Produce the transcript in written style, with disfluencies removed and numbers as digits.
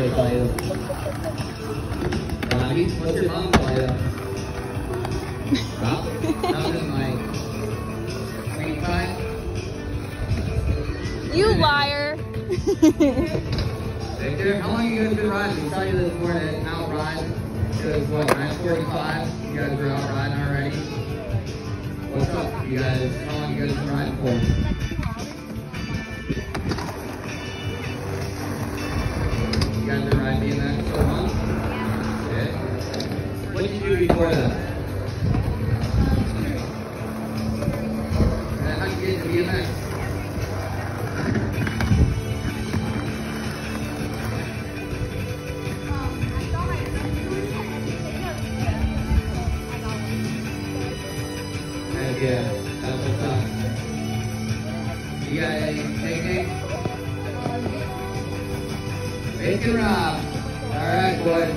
Balik tayo. What's your mom call you? Rob? Nothing like 25? You liar. Victor, how long have you guys been riding? We saw you this morning out riding. It was what, 9:45? You guys were out riding already? What's up, you guys? How long you guys been riding for? You guys been riding BMX for a month? Yeah. What did you do before that? And how'd you get into BMX? Yeah, that's what's up. You got any nickname? Bacon Rob. All right, boys.